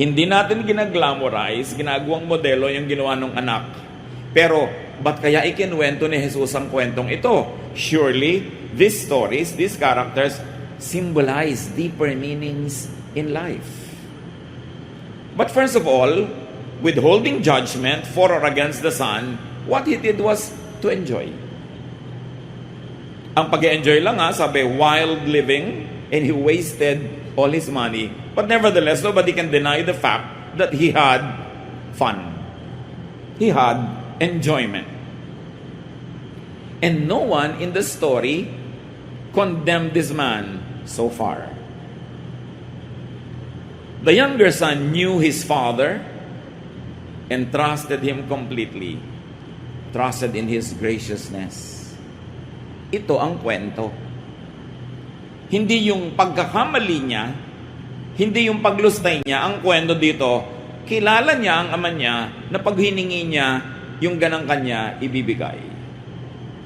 Hindi natin ginaglamorize, ginagawang modelo yung ginawa ng anak. Pero, ba't kaya ikinwento ni Jesus ang kwentong ito? Surely, these stories, these characters, symbolize deeper meanings in life. But first of all, withholding judgment for or against the son, what he did was to enjoy. Ang pag-enjoy lang sabi, wild living, and he wasted all his money. But nevertheless, nobody can deny the fact that he had fun. He had enjoyment. And no one in the story condemned this man so far. The younger son knew his father and trusted him completely. Trusted in his graciousness. Ito ang kwento. Hindi yung pagkakamali niya, hindi yung paglustay niya. Ang kwento dito, kilala niya ang ama niya na pag hiningi niya, yung ganang kanya ibibigay.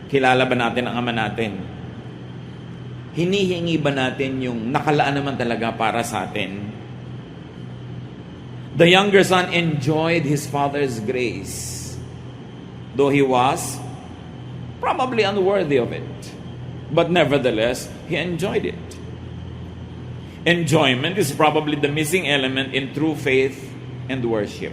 Kilala ba natin ang ama natin? Hinihingi ba natin yung nakalaan naman talaga para sa atin? The younger son enjoyed his father's grace, though he was probably unworthy of it. But nevertheless, he enjoyed it. Enjoyment is probably the missing element in true faith and worship.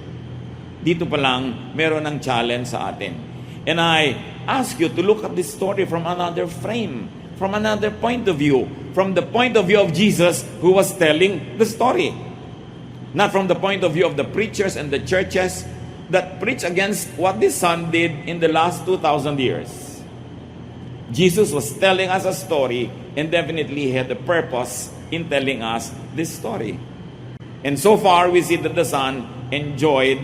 Dito pa lang, meron ng challenge sa atin. And I ask you to look at this story from another frame, from another point of view, from the point of view of Jesus who was telling the story. Not from the point of view of the preachers and the churches that preach against what this son did in the last 2,000 years. Jesus was telling us a story and definitely had a purpose in telling us this story. And so far, we see that the son enjoyed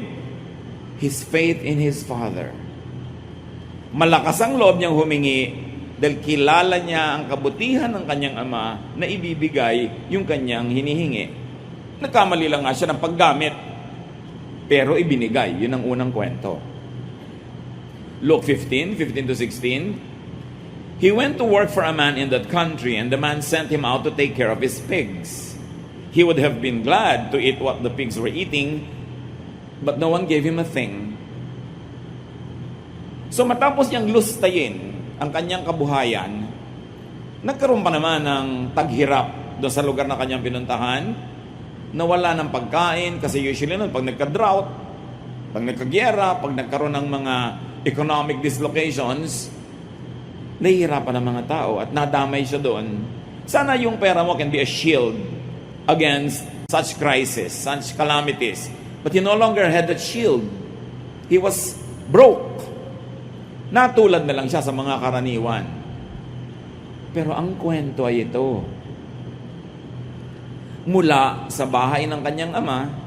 his faith in his father. Malakas ang loob niyang humingi dahil kilala niya ang kabutihan ng kanyang ama na ibibigay yung kanyang hinihingi. Nagkamali lang nga siya ng paggamit, pero ibinigay. Yun ang unang kwento. Luke 15:15-16. He went to work for a man in that country, and the man sent him out to take care of his pigs. He would have been glad to eat what the pigs were eating, but no one gave him a thing. So matapos niyang lustayin ang kanyang kabuhayan, nagkaroon pa naman ng taghirap doon sa lugar na kanyang pinuntahan, nawala ng pagkain, kasi usually nun, pag nagka-drought, pag nagka-gyera, pag nagkaroon ng mga economic dislocations, nahihirapan ng mga tao at nadamay siya doon. Sana yung pera mo can be a shield against such crisis, such calamities. But he no longer had that shield. He was broke. Natulad na lang siya sa mga karaniwan. Pero ang kwento ay ito. Mula sa bahay ng kanyang ama,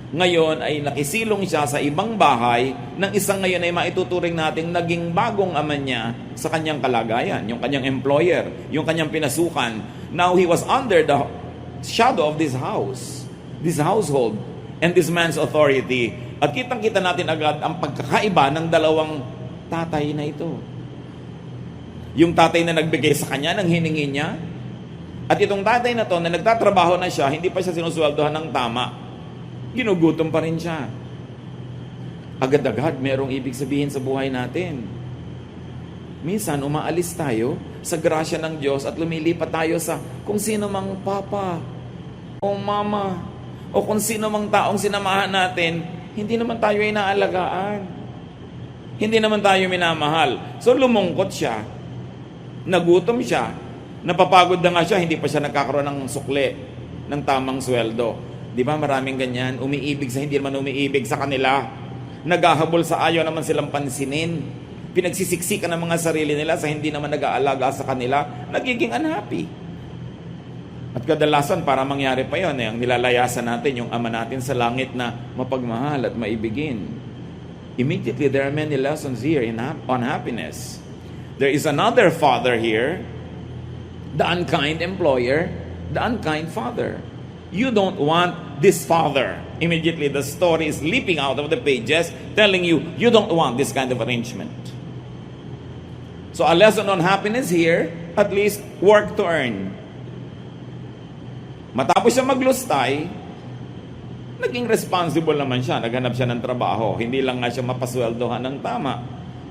ngayon ay nakisilong siya sa ibang bahay ng isang ngayon ay maituturing nating naging bagong ama niya sa kanyang kalagayan, yung kanyang employer, yung kanyang pinasukan. Now he was under the shadow of this house, this household, and this man's authority. At kitang-kita natin agad ang pagkakaiba ng dalawang tatay na ito. Yung tatay na nagbigay sa kanya ng hiningi niya, at itong tatay na to na nagtatrabaho na siya, hindi pa siya sinusweldohan ng tama. Ginugutom pa rin siya. Agad-agad merong ibig sabihin sa buhay natin. Minsan umaalis tayo sa grasya ng Diyos at lumilipat tayo sa kung sino mang papa o mama o kung sino mang taong sinamahan natin, hindi naman tayo ay naalagaan. Hindi naman tayo minamahal. So lumungkot siya. Nagutom siya. Napapagod na nga siya, hindi pa siya nagkakaroon ng sukle, ng tamang sweldo. Di ba maraming ganyan? Umiibig sa hindi naman umiibig sa kanila. Naghahabol sa ayaw naman silang pansinin. Pinagsisiksikan ng mga sarili nila sa hindi naman nag-aalaga sa kanila. Nagiging unhappy. At kadalasan para mangyari pa yun, ang nilalayasan natin yung ama natin sa langit na mapagmahal at maibigin. Immediately, there are many lessons here on happiness. There is another father here, the unkind employer, the unkind father. You don't want this father. Immediately the story is leaping out of the pages telling you, you don't want this kind of arrangement. So a lesson on happiness here, at least work to earn. Matapos siya maglustay, Naging responsible naman siya, naghanap siya ng trabaho. Hindi lang nga siya mapasweldohan ng tama.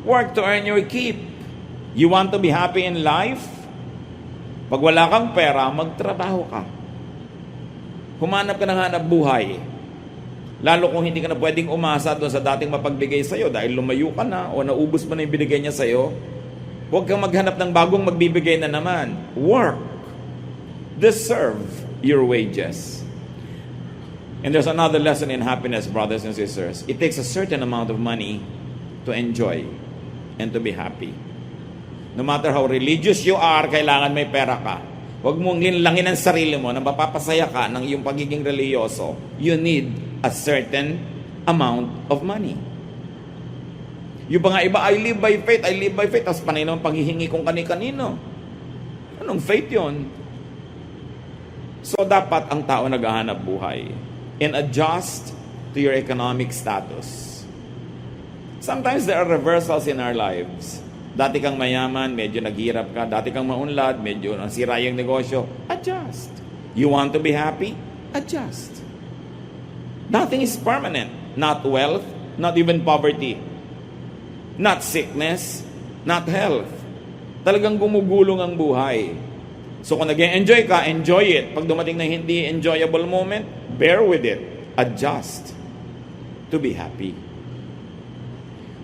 Work to earn your keep. You want to be happy in life? Pag wala kang pera, magtrabaho ka. Humanap ka ng hanap buhay. Lalo kung hindi ka na pwedeng umasa doon sa dating mapagbigay sa'yo dahil lumayo ka na o naubos mo na yung binigay niya sa'yo, huwag kang maghanap ng bagong magbibigay na naman. Work. Deserve your wages. And there's another lesson in happiness, brothers and sisters. It takes a certain amount of money to enjoy and to be happy. No matter how religious you are, kailangan may pera ka. Huwag mong linlangin ang sarili mo na mapapasaya ka ng iyong pagiging religyoso. You need a certain amount of money. Yung pa nga iba, I live by faith, I live by faith. Tapos panay naman paghihingi kong kani-kanino. Anong faith yon? So dapat ang tao naghahanap buhay and adjust to your economic status. Sometimes there are reversals in our lives. Dati kang mayaman, medyo naghirap ka. Dati kang maunlad, medyo nasira yung negosyo. Adjust. You want to be happy? Adjust. Nothing is permanent. Not wealth, not even poverty. Not sickness, not health. Talagang gumugulong ang buhay. So kung nag-enjoy ka, enjoy it. Pag dumating na hindi enjoyable moment, bear with it. Adjust to be happy.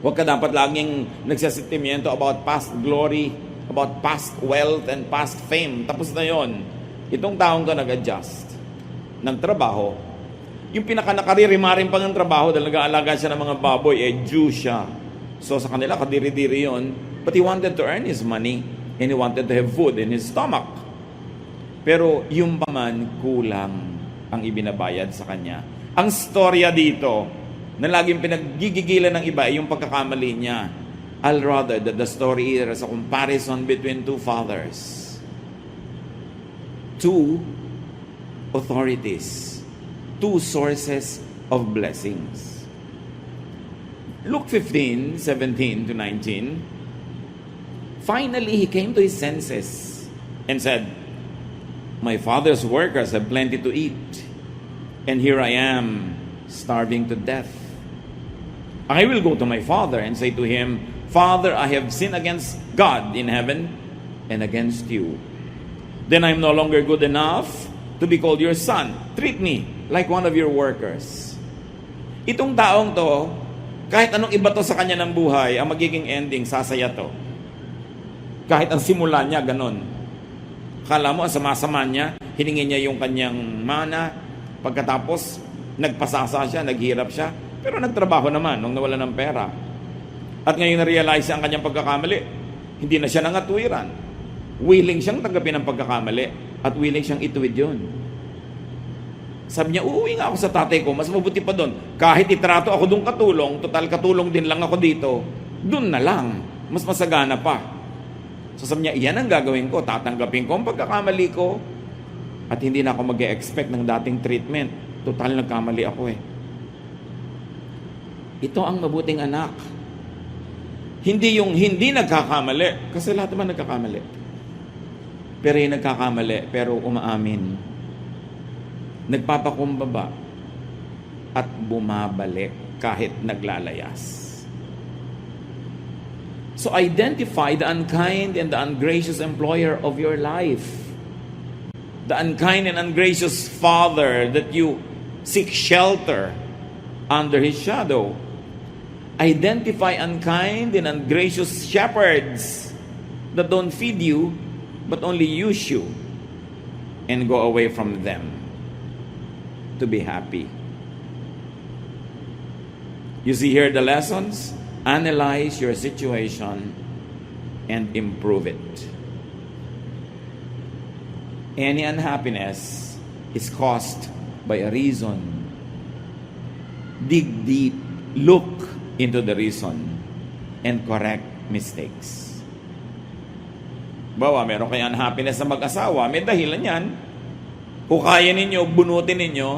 Huwag ka dapat laging nagsasentimiento about past glory, about past wealth and past fame. Tapos na yon. Itong taong ka nag-adjust ng trabaho. Yung pinaka-nakaririmarin pa ng trabaho dahil nag-aalaga siya ng mga baboy, Jew siya. So sa kanila, kadiri-diri yon. But he wanted to earn his money and he wanted to have food in his stomach. Pero yung paman, kulang ang ibinabayad sa kanya. Ang storya dito, na laging pinaggigigilan ng iba ay yung pagkakamali niya. I'll rather that the story is a comparison between two fathers. Two authorities. Two sources of blessings. Luke 15, 17 to 19. Finally, he came to his senses and said, "My father's workers have plenty to eat, and here I am, starving to death. I will go to my father and say to him, Father, I have sinned against God in heaven and against you. Then I am no longer good enough to be called your son. Treat me like one of your workers." Itong taong to, kahit anong iba to sa kanya ng buhay, ang magiging ending, sasaya to. Kahit ang simula niya, ganon. Kala mo, ang sama-sama niya, hiningi niya yung kanyang mana, pagkatapos, nagpasasa siya, naghirap siya, pero nagtrabaho naman nung nawala ng pera. At ngayon na-realize ang kanyang pagkakamali. Hindi na siya nangatwiran. Willing siyang tanggapin ang pagkakamali at willing siyang ituwid yun. Sabi niya, uuwi nga ako sa tatay ko, mas mabuti pa doon. Kahit itrato ako doon katulong, total katulong din lang ako dito, doon na lang. Mas masagana pa. So sabi niya, iyan ang gagawin ko. Tatanggapin ko ang pagkakamali ko at hindi na ako mag-e-expect ng dating treatment. Total nagkamali ako eh. Ito ang mabuting anak. Hindi yung hindi nagkakamali. Kasi lahat naman nagkakamali. Pero yung nagkakamali, pero umaamin. Nagpapakumbaba. At bumabalik kahit naglalayas. So identify the unkind and the ungracious employer of your life. The unkind and ungracious father that you seek shelter under his shadow. Identify unkind and ungracious shepherds that don't feed you but only use you, and go away from them to be happy. You see here the lessons? Analyze your situation and improve it. Any unhappiness is caused by a reason. Dig deep, look into the reason, and correct mistakes. Bawa, meron kayong unhappiness sa mag-asawa, may dahilan yan. Hukayan ninyo, bunutin ninyo,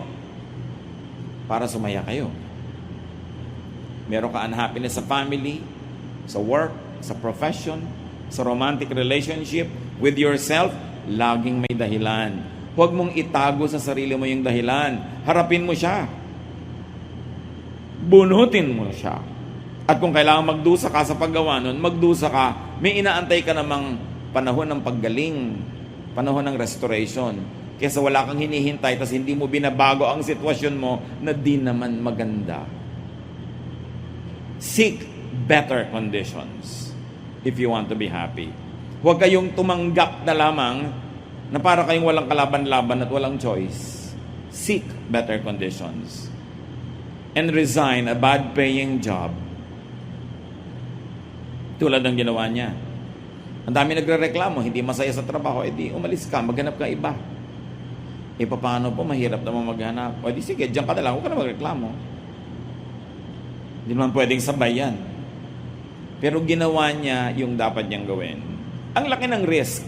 para sumaya kayo. Meron ka unhappiness sa family, sa work, sa profession, sa romantic relationship, with yourself, laging may dahilan. Huwag mong itago sa sarili mo yung dahilan. Harapin mo siya. bunutin mo siya. At kung kailangan magdusa ka sa paggawa nun, magdusa ka, may inaantay ka namang panahon ng paggaling, panahon ng restoration. Kesa wala kang hinihintay, tas hindi mo binabago ang sitwasyon mo na di naman maganda. Seek better conditions if you want to be happy. Huwag kayong tumanggap na lamang na para kayong walang kalaban-laban at walang choice. Seek better conditions. And resign a bad-paying job. Tulad ng ginawa niya. Ang dami nagre-reklamo, hindi masaya sa trabaho, edi umalis ka, maghanap ka iba. E paano po, mahirap naman maghanap. O di sige, diyan ka na lang, huwag ka na magreklamo. Hindi naman pwedeng sabay yan. Pero ginawa niya yung dapat niyang gawin. Ang laki ng risk.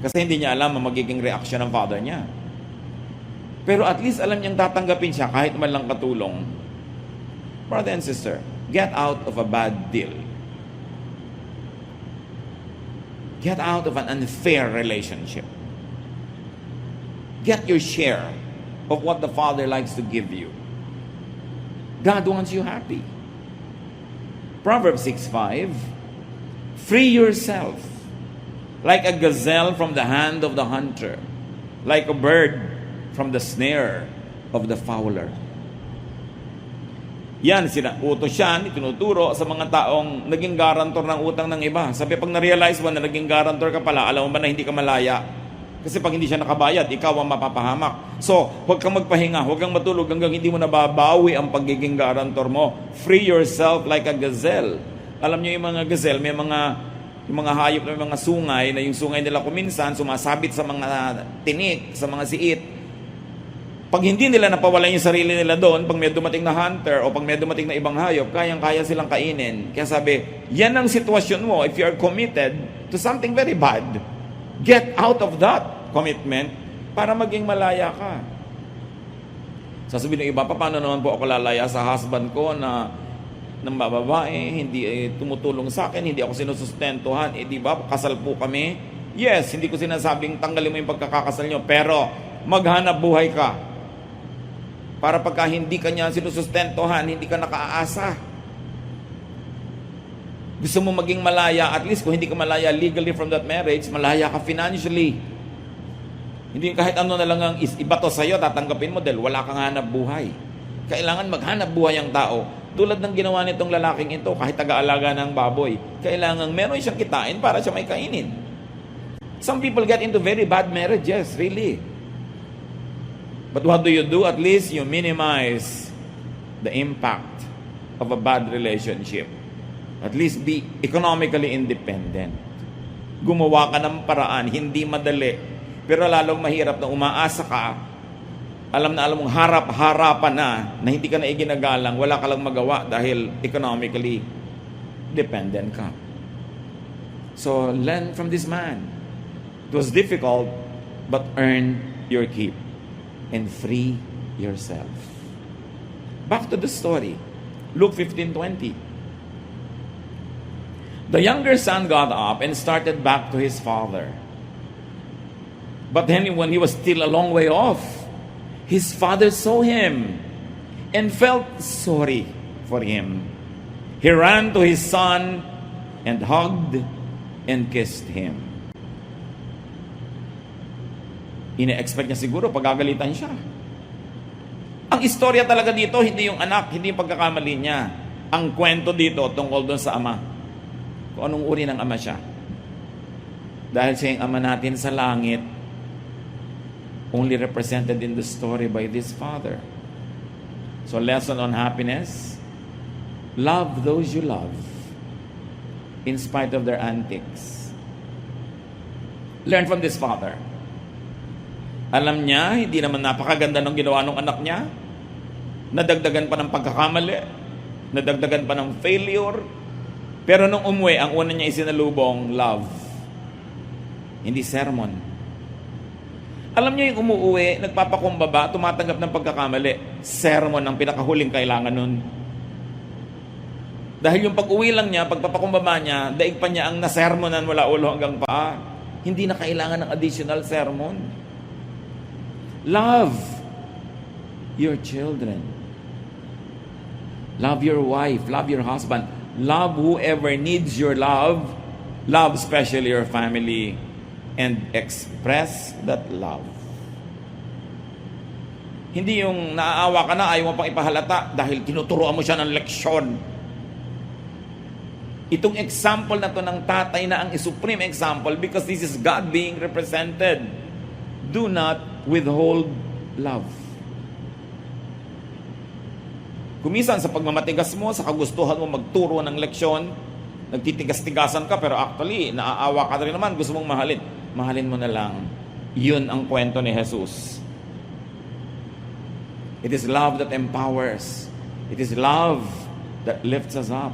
Kasi hindi niya alam ang magiging reaction ng father niya. Pero at least alam niyang tatanggapin siya kahit man lang katulong. Brother and sister, get out of a bad deal. Get out of an unfair relationship. Get your share of what the Father likes to give you. God wants you happy. Proverbs 6:5, free yourself like a gazelle from the hand of the hunter, like a bird from the snare of the fowler. Yan, utos yan, itinuturo sa mga taong naging garantor ng utang ng iba. Sabi, pag na-realize mo na naging garantor ka pala, alam mo ba na hindi ka malaya? Kasi pag hindi siya nakabayad, ikaw ang mapapahamak. So, huwag kang magpahinga, huwag kang matulog hanggang hindi mo nababawi ang pagiging garantor mo. Free yourself like a gazelle. Alam niyo yung mga gazelle, may yung mga hayop na may mga sungay, na yung sungay nila kuminsan, sumasabit sa mga tinik, sa mga siit. Pag hindi nila napawalan yung sarili nila doon, pag may dumating na hunter o pag may dumating na ibang hayop, kayang-kaya silang kainin. Kaya sabi, yan ang sitwasyon mo if you are committed to something very bad. Get out of that commitment para maging malaya ka. Sasabihin ng iba, paano naman po ako lalaya sa husband ko na ng babae, hindi tumutulong sa akin, hindi ako sinusustentuhan, di ba, kasal po kami. Yes, hindi ko sinasabing tanggalin mo yung pagkakakasal nyo, pero maghanap buhay ka. Para pagka hindi ka niya sinusustentuhan, hindi ka nakaaasa. Gusto mo maging malaya, at least kung hindi ka malaya legally from that marriage, malaya ka financially. Hindi kahit ano na lang ang iba to sa'yo, tatanggapin mo dahil wala kang hanap buhay. Kailangan maghanap buhay ang tao. Tulad ng ginawa nitong lalaking ito, kahit taga-alaga ng baboy, kailangan meron siyang kitain para siya may kainin. Some people get into very bad marriages, really. But what do? At least you minimize the impact of a bad relationship. At least be economically independent. Gumawa ka ng paraan, hindi madali. Pero lalong mahirap na umaasa ka, alam mong harap-harapan na hindi ka na iginagalang, wala ka lang magawa dahil economically dependent ka. So, learn from this man. It was difficult, but earn your keep and free yourself. Back to the story. Luke 15:20. The younger son got up and started back to his father. But then when he was still a long way off, his father saw him and felt sorry for him. He ran to his son and hugged and kissed him. Ine-expect niya siguro pagagalitan siya. Ang istorya talaga dito, hindi yung anak, hindi yung pagkakamali niya. Ang kwento dito tungkol doon sa ama. Kung anong uri ng ama siya. Dahil siya yung ama natin sa langit, only represented in the story by this father. So, lesson on happiness: love those you love in spite of their antics. Learn from this father. Alam niya, hindi naman napakaganda ng ginawa ng anak niya. Nadagdagan pa ng pagkakamali. Nadagdagan pa ng failure. Pero nung umuwi, ang una niya isinalubong, love. Hindi sermon. Alam niyo yung umuwi, nagpapakumbaba, tumatanggap ng pagkakamali. Sermon ang pinakahuling kailangan nun. Dahil yung pag-uwi lang niya, pagpapakumbaba niya, daig pa niya ang nasermonan mula ulo hanggang paa. Hindi na kailangan ng additional sermon. Love your children. Love your wife, love your husband, love whoever needs your love, love especially your family, and express that love. Hindi yung naaawa ka na, ayaw mo pang ipahalata dahil tinuturoan mo siya ng leksyon. Itong example na to ng tatay na ang supreme example because this is God being represented. Do not withhold love. Kumisan sa pagmamatigas mo, sa kagustuhan mo magturo ng leksyon, nagtitigas-tigasan ka pero actually naaawa ka rin naman, gusto mong mahalin. Mahalin mo na lang. Yun ang kwento ni Jesus. It is love that empowers. It is love that lifts us up.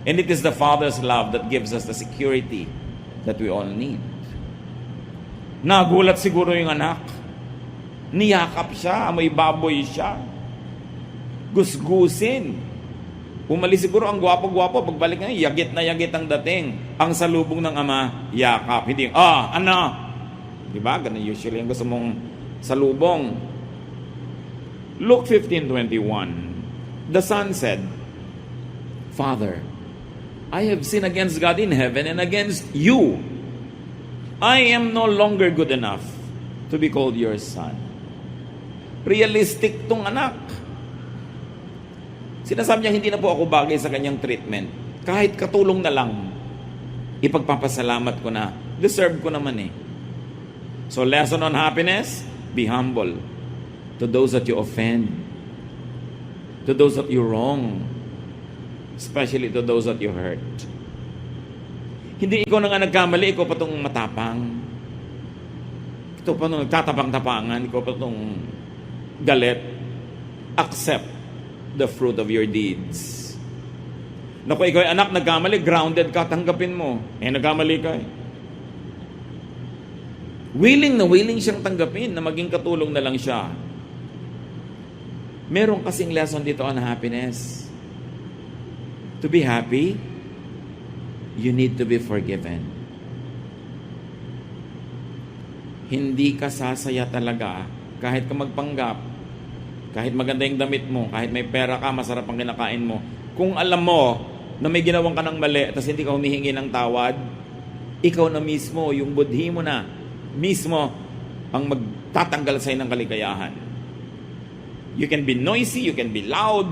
And it is the Father's love that gives us the security that we all need. Nagulat siguro yung anak. Niyakap siya, amoy baboy siya. Gusgusin. Umalis siguro ang gwapo-gwapo. Pagbalik na yagit ang dating. Ang salubong ng ama, yakap. Hindi, ano? Diba? Ganun usually ang gusto mong salubong. Luke 15:21. The son said, Father, I have sinned against God in heaven and against you. I am no longer good enough to be called your son. Realistic tong anak. Sinasabi niya, hindi na po ako bagay sa kanyang treatment. Kahit katulong na lang, ipagpapasalamat ko na. Deserve ko naman eh. So lesson on happiness, be humble to those that you offend, to those that you wrong, especially to those that you hurt. Hindi ikaw na nga nagkamali, ikaw pa itong matapang. Ito pa itong nagtatapang-tapangan, ikaw pa itong galit. Accept the fruit of your deeds. Naku, ikaw ay anak, nagkamali, grounded ka, tanggapin mo. Nagkamali ka eh. Willing na willing siyang tanggapin na maging katulong na lang siya. Meron kasing lesson dito on happiness. To be happy, you need to be forgiven. Hindi ka sasaya talaga kahit ka magpanggap, kahit maganda yung damit mo, kahit may pera ka, masarap ang kinakain mo. Kung alam mo na may ginawang ka ng mali, tapos hindi ka humihingi ng tawad, ikaw na mismo, yung budhi mo na, mismo ang magtatanggal sa'yo ng kaligayahan. You can be noisy, you can be loud,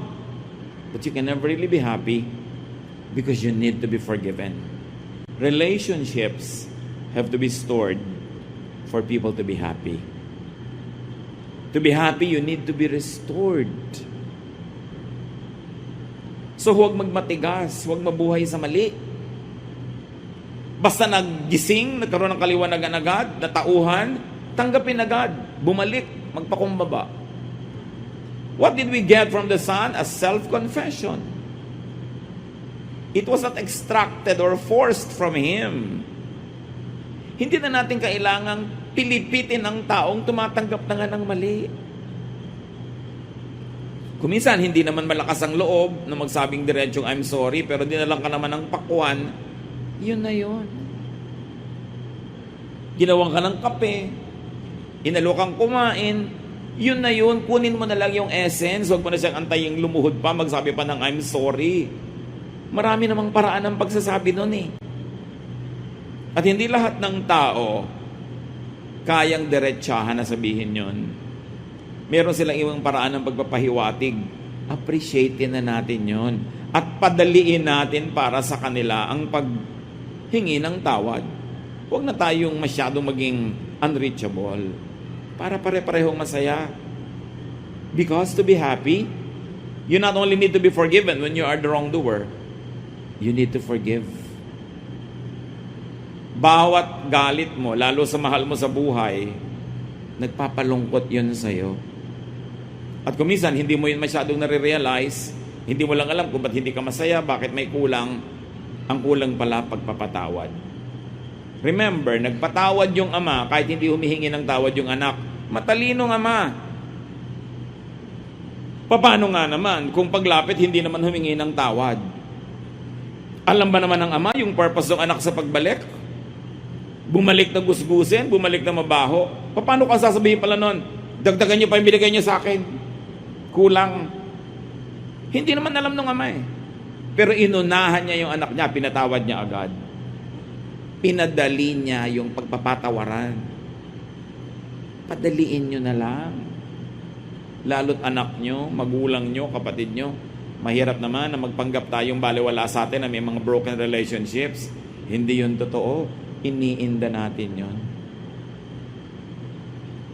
but you can never really be happy because you need to be forgiven. Relationships have to be stored for people to be happy. To be happy, you need to be restored. So huwag magmatigas, huwag mabuhay sa mali. Basta naggising, nagkaroon ng kaliwanagan agad, natauhan, tanggapin agad, bumalik, magpakumbaba. What did we get from the Son? A self-confession. It was not extracted or forced from Him. Hindi na natin kailangang pilipitin ang taong tumatanggap na nga ng mali. Kuminsan, hindi naman malakas ang loob na magsabing diretsong I'm sorry, pero dinalang ka naman ng pakwan, yun na yun. Ginawang ka ng kape, inalo kang kumain, yun na yun, kunin mo na lang yung essence, huwag mo na siyang antaying lumuhod pa, magsabi pa ng I'm sorry. Marami namang paraan ng pagsasabi nun eh. At hindi lahat ng tao kayang diretsahan na sabihin yun. Meron silang ibang paraan ng pagpapahiwatig. Appreciatein na natin yun. At padaliin natin para sa kanila ang paghingi ng tawad. Huwag na tayong masyadong maging unreachable. Para pare-parehong masaya. Because to be happy, you not only need to be forgiven when you are the wrongdoer, you need to forgive. Bawat galit mo, lalo sa mahal mo sa buhay, nagpapalungkot yun sa'yo. At kuminsan, hindi mo yun masyadong nare-realize, hindi mo lang alam kung ba't hindi ka masaya, bakit may kulang, ang kulang pala pagpapatawad. Remember, nagpatawad yung ama, kahit hindi humihingi ng tawad yung anak. Matalinong ama. Paano nga naman, kung paglapit, hindi naman humingi ng tawad? Alam ba naman ng ama yung purpose ng anak sa pagbalik? Bumalik na gusgusin, bumalik na mabaho. Paano ka sasabihin pala nun? Dagdagan niyo pa yung binigay niyo sa akin. Kulang. Hindi naman alam ng ama eh. Pero inunahan niya yung anak niya, pinatawad niya agad. Pinadali niya yung pagpapatawaran. Padaliin nyo na lang. Lalo't anak nyo, magulang nyo, kapatid nyo. Mahirap naman na magpanggap tayong baliwala sa atin na may mga broken relationships. Hindi yun totoo. Iniinda natin yun.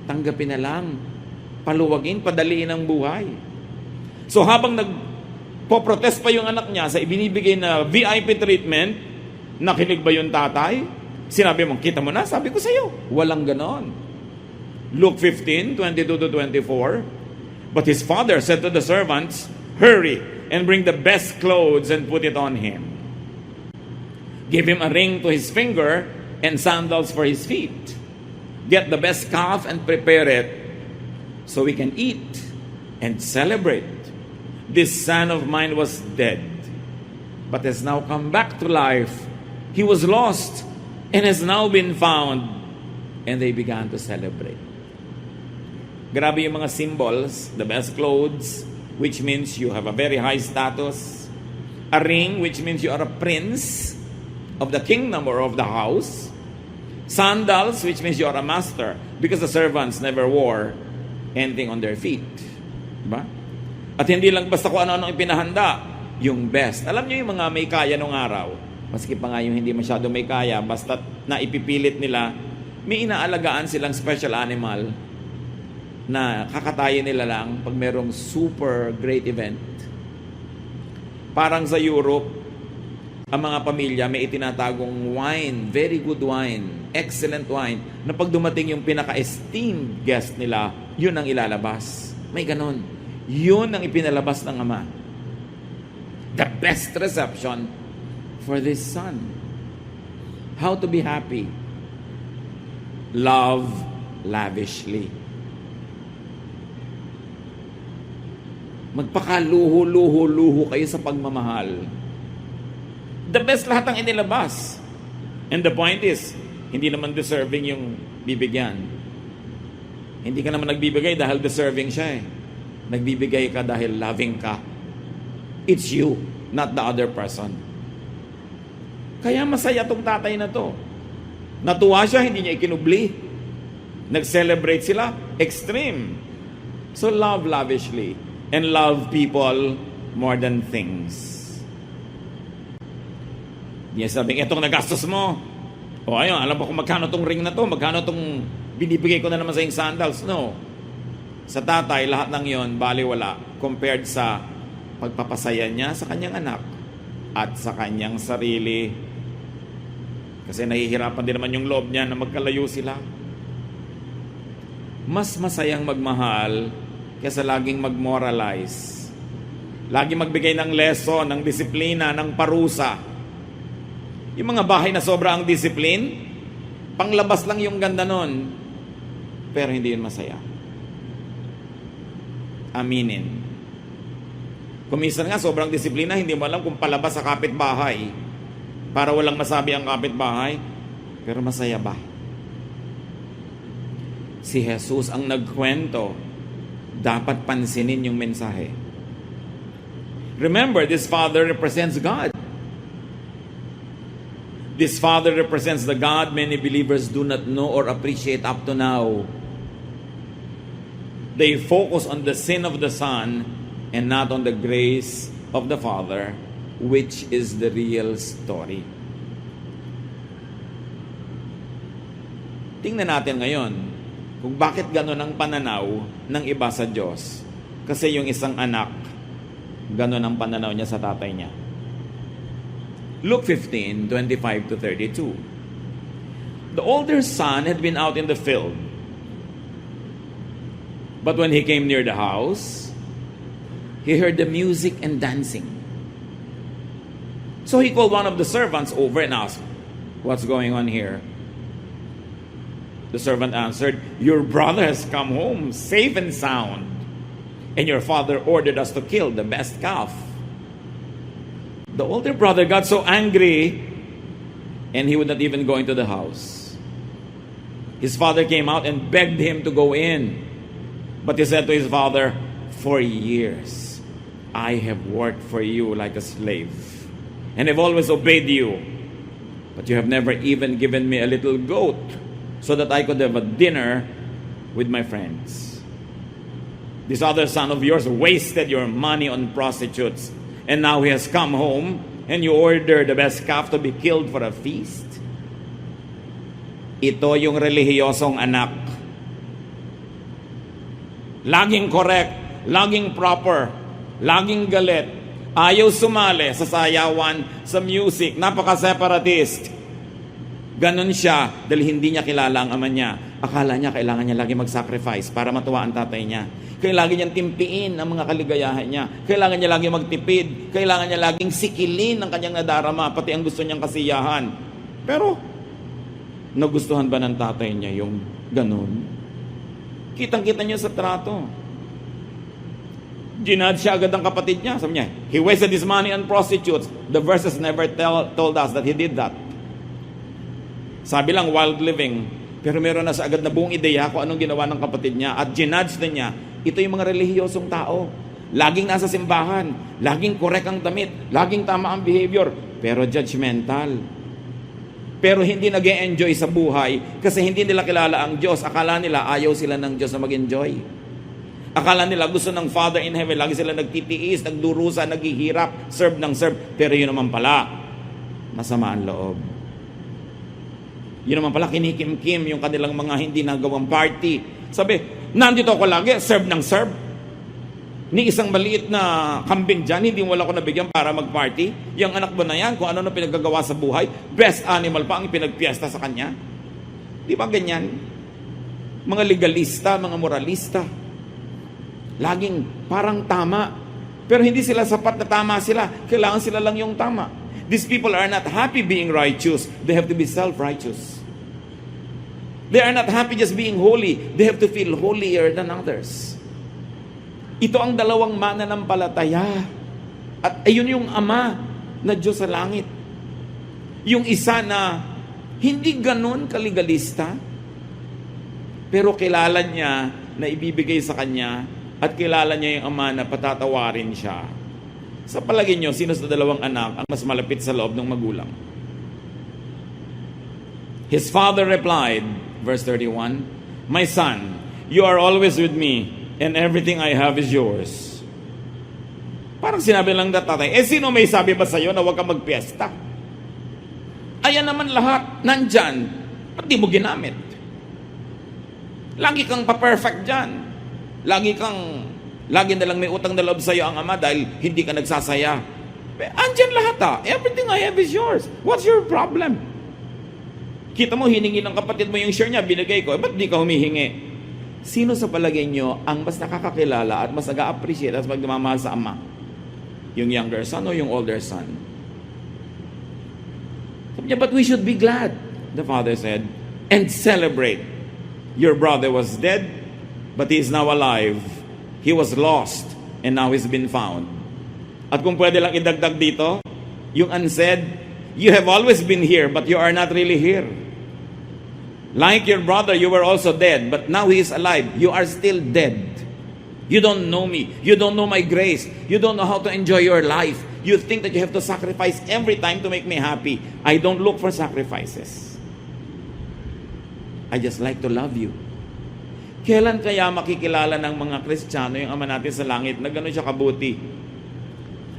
Tanggapin na lang. Paluwagin, padaliin ang buhay. So habang nagpo-protest pa yung anak niya sa ibinibigay na VIP treatment, nakinig ba yung tatay? Sinabi mo, kita mo na, sabi ko sa'yo. Walang ganon. Luke 15, 22 to 24. But his father said to the servants, hurry and bring the best clothes and put it on him. Give him a ring to his finger and sandals for his feet. Get the best calf and prepare it so we can eat and celebrate. This son of mine was dead, but has now come back to life. He was lost and has now been found. And they began to celebrate. Grabe yung mga symbols, the best clothes, which means you have a very high status. A ring, which means you are a prince of the kingdom or of the house. Sandals, which means you are a master, because the servants never wore anything on their feet. Diba? At hindi lang basta kung ano-ano ipinahanda, yung best. Alam niyo yung mga may kaya nung araw, maski pa nga yung hindi masyado may kaya, basta na ipipilit nila, may inaalagaan silang special animal na kakatayin nila lang pag merong super great event. Parang sa Europe, ang mga pamilya may itinatagong wine, very good wine, excellent wine, na pag dumating yung pinaka-esteemed guest nila, yun ang ilalabas. May ganon. Yun ang ipinalabas ng ama. The best reception for this son. How to be happy? Love lavishly. Magpakaluho-luho-luho kayo sa pagmamahal. The best lahat ang inilabas. And the point is, hindi naman deserving yung bibigyan. Hindi ka naman nagbibigay dahil deserving siya eh. Nagbibigay ka dahil loving ka. It's you, not the other person. Kaya masaya tong tatay na to. Natuwa siya, hindi niya ikinubli. Nag-celebrate sila, extreme. So love lavishly and love people more than things. Hindi sabing, etong nagastos mo. O ayun, alam mo kung magkano tong ring na to, magkano tong binibigay ko na naman sa yung sandals. No. Sa tatay, lahat ng yon baliwala compared sa pagpapasaya niya sa kanyang anak at sa kanyang sarili. Kasi nahihirapan din naman yung loob niya na magkalayo sila. Mas masayang magmahal kaysa laging magmoralize. Lagi magbigay ng lesson, ng disiplina, ng parusa. Yung mga bahay na sobra ang discipline, panglabas lang yung ganda nun, pero hindi yun masaya. Aminin. Kung minsan nga sobrang disiplina, hindi mo alam kung palabas sa kapitbahay para walang masabi ang kapitbahay, pero masaya ba? Si Jesus ang nagkwento, dapat pansinin yung mensahe. Remember, this father represents God. This father represents the God many believers do not know or appreciate up to now. They focus on the sin of the son and not on the grace of the father, which is the real story. Tingnan natin ngayon kung bakit gano'n ang pananaw ng iba sa Diyos. Kasi yung isang anak, gano'n ang pananaw niya sa tatay niya. Luke 15, 25 to 32. The older son had been out in the field. But when he came near the house, he heard the music and dancing. So he called one of the servants over and asked, "What's going on here?" The servant answered, "Your brother has come home safe and sound, and your father ordered us to kill the best calf." The older brother got so angry, and he would not even go into the house. His father came out and begged him to go in. But he said to his father, "For years I have worked for you like a slave, and have always obeyed you. But you have never even given me a little goat so that I could have a dinner with my friends. This other son of yours wasted your money on prostitutes, and now he has come home, and you order the best calf to be killed for a feast? Ito yung relihiyosong anak. Laging correct, laging proper, laging galit, ayaw sumali sa sayawan, sa music, napaka-separatist. Ganon siya dahil hindi niya kilala ang ama niya. Akala niya kailangan niya lagi mag-sacrifice para matuwa ang tatay niya. Kailangan niyang timpiin ang mga kaligayahan niya. Kailangan niya lagi magtipid. Kailangan niya laging sikilin ang kanyang nadarama, pati ang gusto niyang kasiyahan. Pero, nagustuhan ba ng tatay niya yung ganon? Kitang-kita niyo sa trato. Ginad siya agad ang kapatid niya. Sabi niya, he wasted his money on prostitutes. The verses never told us that he did that. Sabi lang, wild living. Pero meron na sa agad na buong ideya kung anong ginawa ng kapatid niya. At ginudge na niya, ito yung mga relihiyosong tao. Laging nasa simbahan. Laging correct ang damit. Laging tama ang behavior. Pero judgmental. Pero hindi nag-e-enjoy sa buhay kasi hindi nila kilala ang Diyos. Akala nila ayaw sila ng Diyos na mag-enjoy. Akala nila gusto ng Father in Heaven. Lagi sila nagtitiis, nagdurusa, naghihirap, serve ng serve. Pero yun naman pala, masama ang loob. Yun naman pala, kinikim-kim yung kanilang mga hindi nagawang party. Sabi, nandito ako lagi, serve ng serve. Ni isang maliit na kambing dyan, hindi wala ko nabigyan para mag-party. Yung anak mo na yan, kung ano na pinagagawa sa buhay, best animal pa ang pinagpiesta sa kanya. Di ba ganyan? Mga legalista, mga moralista. Laging parang tama. Pero hindi sila sapat na tama sila. Kailangan sila lang yung tama. These people are not happy being righteous. They have to be self-righteous. They are not happy just being holy. They have to feel holier than others. Ito ang dalawang mananampalataya. At ayun yung Ama na Diyos sa langit. Yung isa na hindi ganun kaligalista, pero kilala niya na ibibigay sa kanya at kilala niya yung Ama na patatawarin siya. Sa palagay niyo, sino sa dalawang anak ang mas malapit sa loob ng magulang? His father replied, verse 31, "My son, you are always with me, and everything I have is yours." Parang sinabi lang na tatay, sino may sabi ba sa'yo na huwag kang magpiesta? Ayan naman lahat, nandyan. Ba't di mo ginamit? Lagi kang pa-perfect dyan. Lagi na lang may utang na loob sa'yo ang Ama dahil hindi ka nagsasaya. Andyan lahat Everything I have is yours. What's your problem? Kita mo, hiningi ng kapatid mo yung share niya, binigay ko. Ba't di ka humihingi? Sino sa palagay nyo ang mas nakakakilala at mas nag-a-appreciate at magmamahal sa Ama? Yung younger son o yung older son? Sabi niya, but we should be glad, the father said, and celebrate. Your brother was dead, but he is now alive. He was lost, and now he's been found. At kung pwede lang idagdag dito, yung unsaid, you have always been here, but you are not really here. Like your brother, you were also dead, but now he is alive. You are still dead. You don't know me. You don't know my grace. You don't know how to enjoy your life. You think that you have to sacrifice every time to make me happy. I don't look for sacrifices. I just like to love you. Kailan kaya makikilala ng mga Kristiyano yung Ama natin sa langit na gano'n siya kabuti?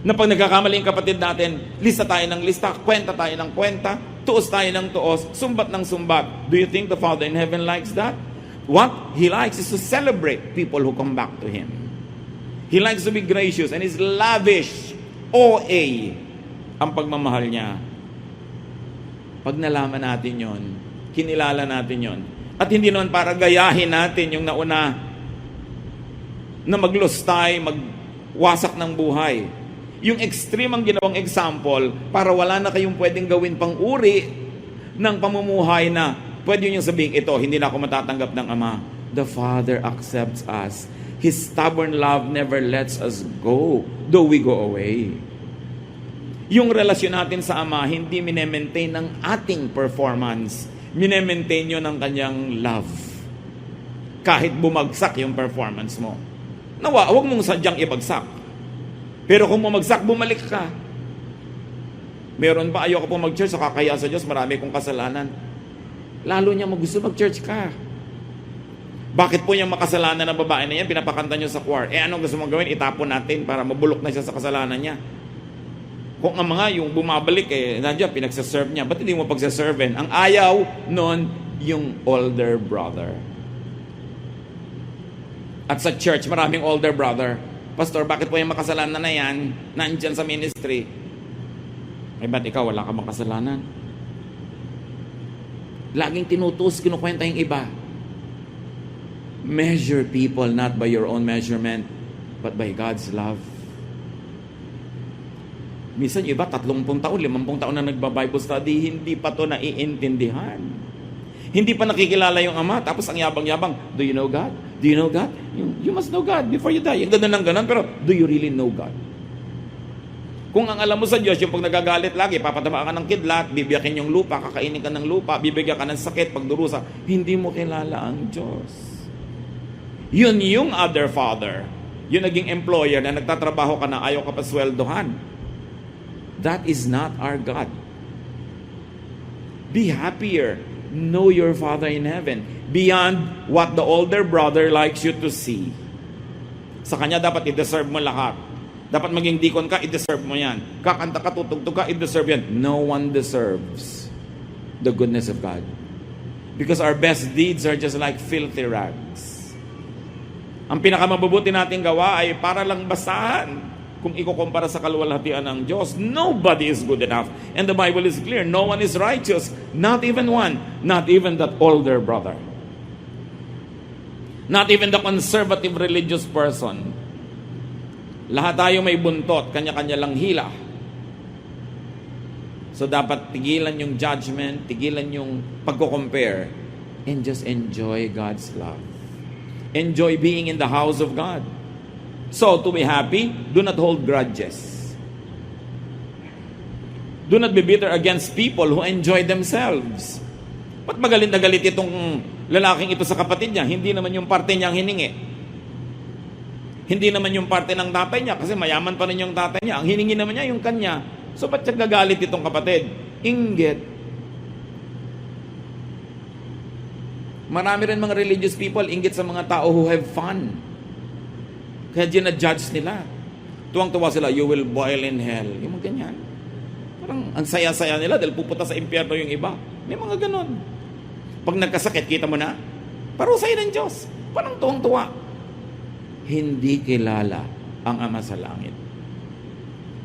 Na pag nagkakamali yung kapatid natin, lista tayo ng lista, kwenta tayo ng kwenta, tuos tayo ng tuos, sumbat ng sumbat. Do you think the Father in heaven likes that? What He likes is to celebrate people who come back to Him. He likes to be gracious and is lavish, OA, ang pagmamahal niya. Pag nalaman natin yon, kinilala natin yon, at hindi naman para gayahin natin yung nauna na maglustay, magwasak ng buhay. Yung extreme ang ginawang example para wala na kayong pwedeng gawin pang uri ng pamumuhay na pwede nyo sabihin, ito, hindi na ako matatanggap ng Ama. The Father accepts us. His stubborn love never lets us go, though we go away. Yung relasyon natin sa Ama, hindi minemaintain ng ating performance. Minemaintain nyo ng kanyang love. Kahit bumagsak yung performance mo. Nawa, huwag mong sadyang ibagsak. Pero kung bumagsak, bumalik ka. Meron ba, ayoko po mag-church, so kakaya sa Diyos, marami kong kasalanan. Lalo niya gusto mag-church ka. Bakit po yung makasalanan ng babae na yan, pinapakanta niyo sa choir? Anong gusto mong gawin? Itapon natin para mabulok na siya sa kasalanan niya. Kung ang mga yung bumabalik, nandiyan, pinagsaserve niya. Ba't hindi mo pagsaserven? Ang ayaw nun, yung older brother. At sa church, maraming older brother. Pastor, bakit po yung makasalanan na yan, nandiyan sa ministry? Ba't ikaw, wala ka makasalanan? Laging tinutus, kinukwenta yung iba. Measure people not by your own measurement, but by God's love. Minsan iba, 30 taon, 50 taon na nagba-Bible study, hindi pa to naiintindihan. Hindi pa nakikilala yung Ama, tapos ang yabang-yabang, do you know God? Do you know God? You must know God before you die. Yung ganda ng ganon, pero do you really know God? Kung ang alam mo sa Diyos, yung pag nagagalit lagi, papataba ka ng kidlat, bibiyakin yung lupa, kakainin ka ng lupa, bibigyan ka ng sakit, pagdurusa, hindi mo kilala ang Diyos. Yun yung other father. Yung naging employer na nagtatrabaho ka na ayaw ka pa sweldohan. That is not our God. Be happier. Know your Father in heaven. Beyond what the older brother likes you to see. Sa kanya dapat i-deserve mo lahat. Dapat maging deacon ka, i-deserve mo yan. Kakanta ka, tutugtog ka, i-deserve yan. No one deserves the goodness of God. Because our best deeds are just like filthy rags. Ang pinakamabubuti nating gawa ay para lang basahan. Kung ikukumpara sa kaluwalhatian ng Diyos, nobody is good enough. And the Bible is clear, no one is righteous. Not even one. Not even that older brother. Not even the conservative religious person. Lahat tayo may buntot, kanya-kanya lang hila. So dapat tigilan yung judgment, tigilan yung pagko-compare, and just enjoy God's love. Enjoy being in the house of God. So, to be happy, do not hold grudges. Do not be bitter against people who enjoy themselves. Ba't magalit na galit itong lalaking ito sa kapatid niya? Hindi naman yung parte niyang hiningi. Hindi naman yung parte ng tatay niya kasi mayaman pa rin yung tatay niya. Ang hiningi naman niya yung kanya. So, ba't siya gagalit itong kapatid? Inggit. Marami rin mga religious people inggit sa mga tao who have fun. Kaya ginadjudge nila. Tuwang-tuwa sila, you will boil in hell. Yung mga ganyan. Parang ang saya-saya nila dahil pupunta sa impyerno yung iba. May mga ganon. Pag nagkasakit, kita mo na, parusay ng Diyos. Parang tuwang-tuwa. Hindi kilala ang Ama sa langit.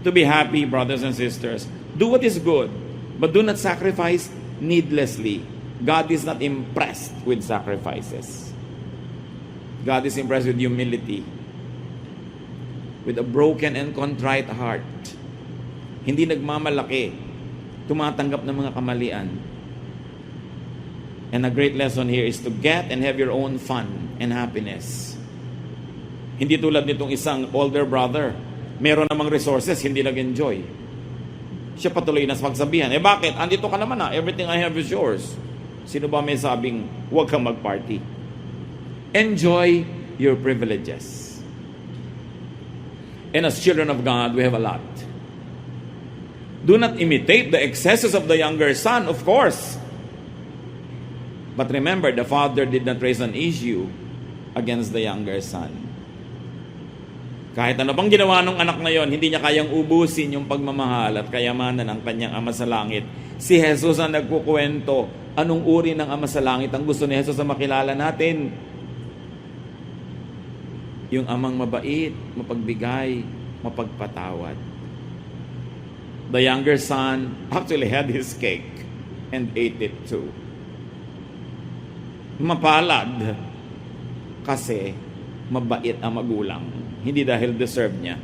To be happy, brothers and sisters, do what is good, but do not sacrifice needlessly. God is not impressed with sacrifices. God is impressed with humility. With a broken and contrite heart. Hindi nagmamalaki. Tumatanggap ng mga kamalian. And a great lesson here is to get and have your own fun and happiness. Hindi tulad nitong isang older brother. Meron namang resources, hindi nag-enjoy. Siya patuloy na sa pagsabihan, bakit? Andito ka naman na, everything I have is yours. Sino ba may sabing, huwag kang mag-party? Enjoy your privileges. And as children of God, we have a lot. Do not imitate the excesses of the younger son, of course. But remember, the father did not raise an issue against the younger son. Kahit ano pang ginawa ng anak na yon, hindi niya kayang ubusin yung pagmamahal at kayamanan ng kanyang Ama sa Langit. Si Jesus ang nagkukwento, anong uri ng Ama sa Langit ang gusto ni Jesus na makilala natin? Yung amang mabait, mapagbigay, mapagpatawad. The younger son actually had his cake and ate it too. Mapalad kasi mabait ang magulang. Hindi dahil deserve niya.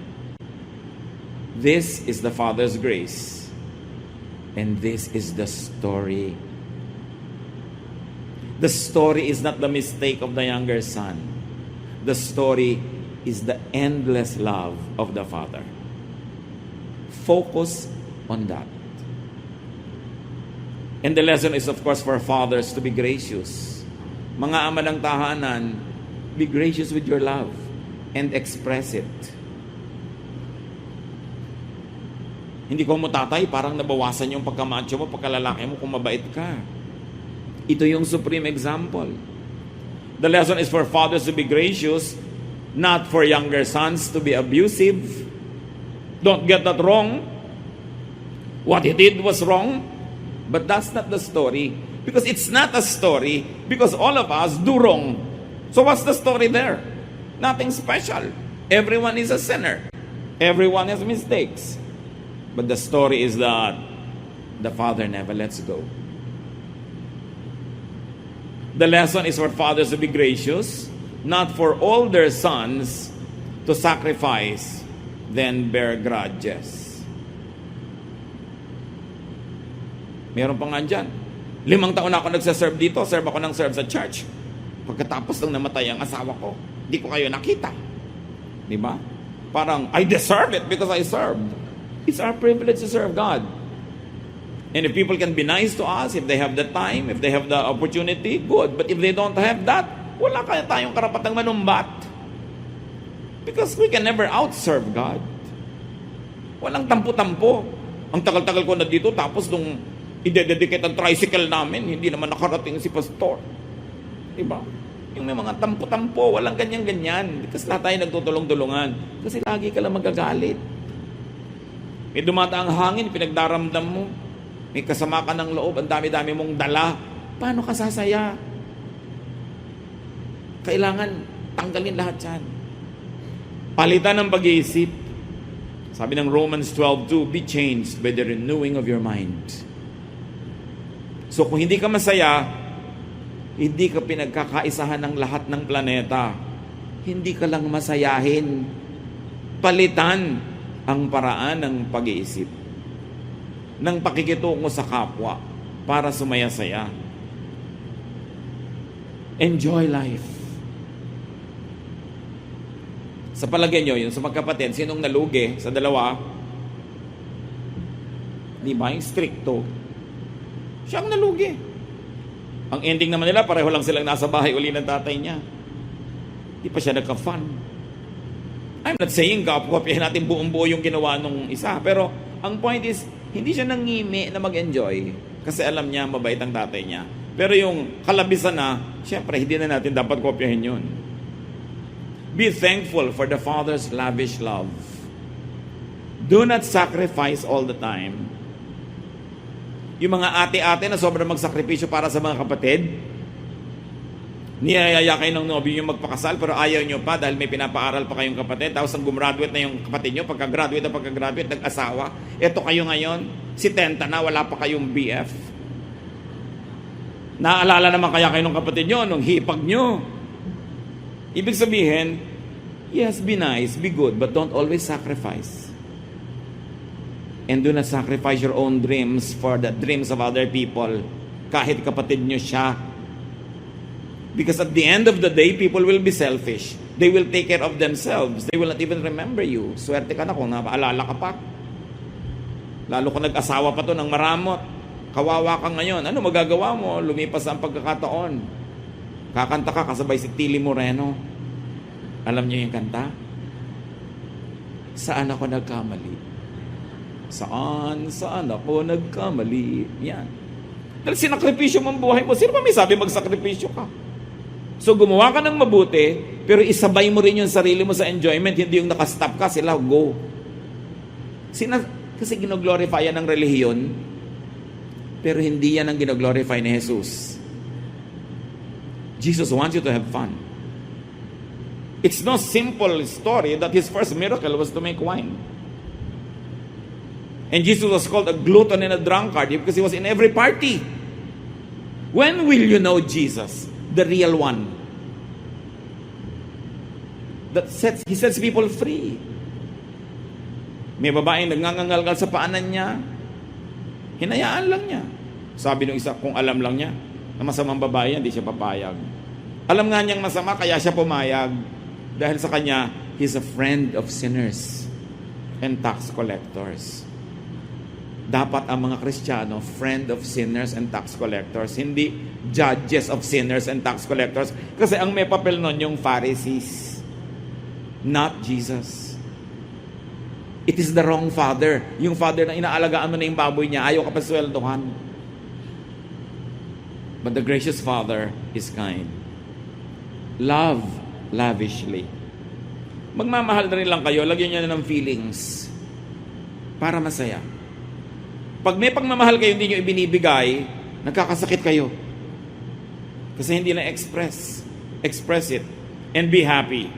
This is the Father's grace. And this is the story. The story is not the mistake of the younger son. The story is the endless love of the Father. Focus on that. And the lesson is, of course, for fathers to be gracious. Mga ama ng tahanan, be gracious with your love and express it. Hindi ko mo tatay, parang nabawasan yung pagkamacho mo, pagkalalaki mo kung mabait ka. Ito yung supreme example. The lesson is for fathers to be gracious, not for younger sons to be abusive. Don't get that wrong. What he did was wrong, but that's not the story. Because it's not a story, because all of us do wrong. So what's the story there? Nothing special. Everyone is a sinner. Everyone has mistakes. But the story is that the father never lets go. The lesson is for fathers to be gracious, not for older sons to sacrifice, then bear grudges. Meron pa nga dyan. 5 taon na ako nagsaserve dito. Serve ako ng serve sa church. Pagkatapos nang namatay ang asawa ko, di ko kayo nakita. Di ba? Parang, I deserve it because I served. It's our privilege to serve God. And if people can be nice to us, if they have the time, if they have the opportunity, good. But if they don't have that, wala kaya tayong karapatang manumbat. Because we can never outserve God. Walang tampo-tampo. Ang tagal-tagal ko na dito, tapos nung i-dedicate ang tricycle namin, hindi naman nakarating si pastor. Diba? Yung may mga tampo-tampo, walang ganyan-ganyan. Kasi lahat tayo nagtutulong-tulungan. Kasi lagi ka lang magagalit. May dumataang hangin, pinagdaramdam mo. May kasama ka ng loob, ang dami-dami mong dala. Paano ka sasaya? Kailangan tanggalin lahat yan. Palitan ng pag-iisip. Sabi ng Romans 12:2, be changed by the renewing of your mind. So kung hindi ka masaya, hindi ka pinagkakaisahan ng lahat ng planeta. Hindi ka lang masayahin. Palitan ang paraan ng pag-iisip, ng pakikitungo sa kapwa para sumaya-saya. Enjoy life. Sa palagay nyo, yun sa magkapatid, sinong nalugi sa dalawa? Di ba? Yung stricto. Siya ang nalugi. Ang ending naman nila, pareho lang silang nasa bahay uli ng tatay niya. Di pa siya nagka-fun. I'm not saying kopyahin natin buong-buo yung ginawa nung isa. Pero ang point is, hindi siya nangimi na mag-enjoy. Kasi alam niya, mabait ang tatay niya. Pero yung kalabisan na, syempre, hindi na natin dapat kopyahin yun. Be thankful for the Father's lavish love. Do not sacrifice all the time. Yung mga ate-ate na sobrang magsakripisyo para sa mga kapatid, niyayaya kayo ng nobyo yung magpakasal pero ayaw nyo pa dahil may pinapaaral pa kayong kapatid, tapos ang gumraduate na yung kapatid nyo, pagka-graduate, nag-asawa. Eto kayo ngayon, si Tenta na, wala pa kayong BF. Naalala naman kaya kayo ng kapatid nyo nung hipag nyo. Ibig sabihin, yes, be nice, be good, but don't always sacrifice. And do not sacrifice your own dreams for the dreams of other people, kahit kapatid nyo siya. Because at the end of the day, people will be selfish. They will take care of themselves. They will not even remember you. Swerte ka na kung napaalala ka pa. Lalo kung nag-asawa pa to ng maramot. Kawawa ka ngayon. Ano magagawa mo? Lumipas ang pagkakataon. Kakanta ka kasabay si Tilly Moreno. Alam niyo yung kanta? Saan ako nagkamali? Saan ako nagkamali? Yan. Dahil sinakripisyo mo ang buhay mo. Sino ba may sabi magsakripisyo ka? So gumawa ka ng mabuti, pero isabay mo rin yung sarili mo sa enjoyment, hindi yung nakastop ka, sila go. Kasi ginoglorify yan ng relihiyon, pero hindi yan ang ginoglorify ni Jesus. Jesus wants you to have fun. It's no simple story that his first miracle was to make wine. And Jesus was called a glutton and a drunkard because he was in every party. When will you know Jesus? The real one that he sets people free. May babaeng nagngangalgal sa paanan niya, hinayaan lang niya. Sabi ng isa, kung alam lang niya na masamang babae, hindi siya papayag. Alam nga niyang masama, kaya siya pumayag. Dahil sa kanya, he's a friend of sinners and tax collectors. Dapat ang mga Kristiyano, friend of sinners and tax collectors, hindi judges of sinners and tax collectors. Kasi ang may papel nun yung Pharisees, not Jesus. It is the wrong father. Yung father na inaalagaan mo na yung baboy niya, ayaw ka pa sweldohan. But the gracious Father is kind. Love lavishly. Magmamahal na rin lang kayo, lagyan niyo na ng feelings para masaya. Pag may pagmamahal kayo hindi niyo ibinibigay, nagkakasakit kayo. Kasi hindi na express. Express it and be happy.